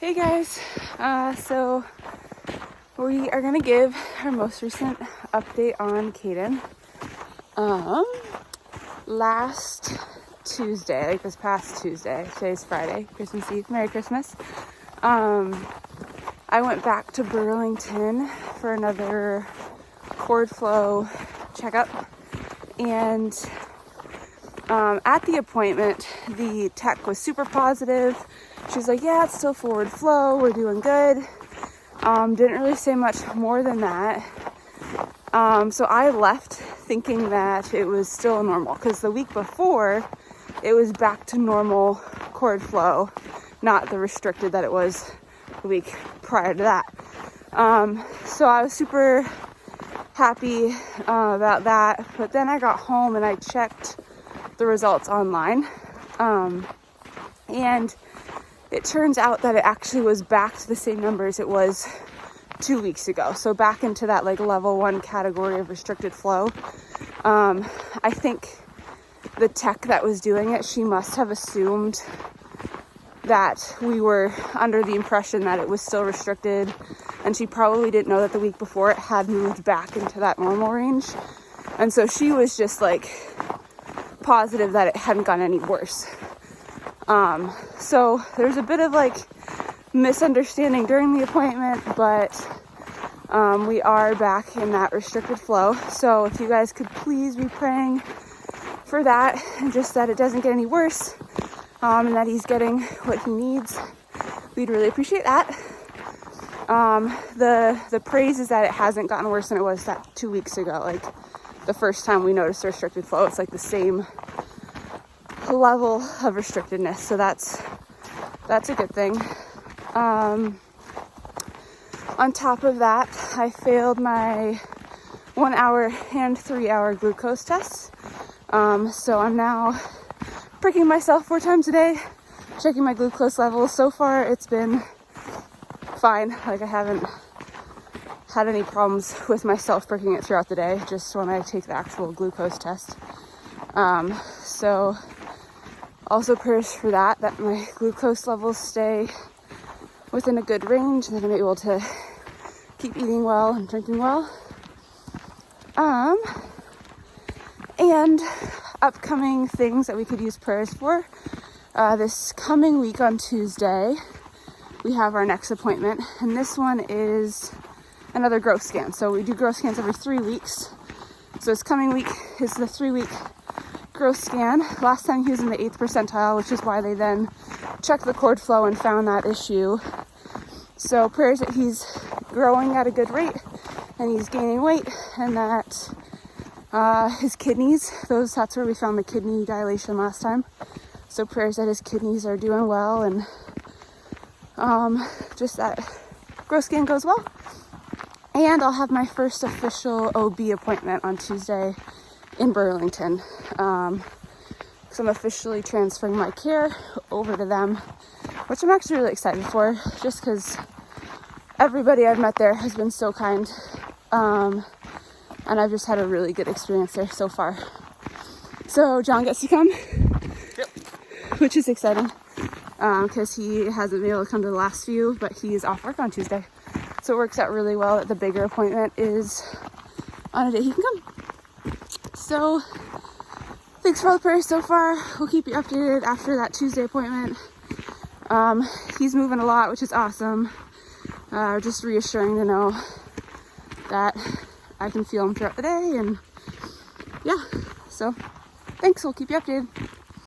Hey guys, so we are gonna give our most recent update on Caden. Last Tuesday, like this past Tuesday, today's Friday, Christmas Eve, Merry Christmas. I went back to Burlington for another cord flow checkup, and at the appointment, the tech was super positive. She was like, yeah, it's still forward flow, we're doing good. Didn't really say much more than that. So I left thinking that it was still normal, because the week before it was back to normal cord flow, not the restricted that it was the week prior to that. So I was super happy about that. But then I got home and I checked the results online, and it turns out that it actually was back to the same numbers it was 2 weeks ago. So back into that like level 1 category of restricted flow. I think the tech that was doing it, she must have assumed that we were under the impression that it was still restricted, and she probably didn't know that the week before it had moved back into that normal range. And so she was just like positive that it hadn't gotten any worse. So there's a bit of like misunderstanding during the appointment, but we are back in that restricted flow. So if you guys could please be praying for that, and just that it doesn't get any worse, and that he's getting what he needs, we'd really appreciate that. The praise is that it hasn't gotten worse than it was that 2 weeks ago. Like the first time we noticed restricted flow, it's like the same level of restrictedness, so that's a good thing. On top of that, I failed my 1 hour and 3 hour glucose tests, so I'm now pricking myself 4 times a day, checking my glucose levels. So far it's been fine. Like I haven't had any problems with myself pricking it throughout the day, just when I take the actual glucose test. So also prayers for that my glucose levels stay within a good range, and that I'm able to keep eating well and drinking well. And upcoming things that we could use prayers for. This coming week on Tuesday, we have our next appointment, and this one is another growth scan. So we do growth scans every 3 weeks. So this coming week is the 3-week growth scan. Last time he was in the 8th percentile, which is why they then checked the cord flow and found that issue. So prayers that he's growing at a good rate and he's gaining weight, and that his kidneys, that's where we found the kidney dilation last time. So prayers that his kidneys are doing well, and just that growth scan goes well. And I'll have my first official OB appointment on Tuesday in Burlington. So I'm officially transferring my care over to them, which I'm actually really excited for, just because everybody I've met there has been so kind. And I've just had a really good experience there so far. So John gets to come, Yep. which is exciting, because he hasn't been able to come to the last few, but he's off work on Tuesday. So it works out really well that the bigger appointment is on a day he can come. So thanks for all the prayers so far. We'll keep you updated after that Tuesday appointment. He's moving a lot, which is awesome. Just reassuring to know that I can feel him throughout the day, and yeah, so thanks. We'll keep you updated.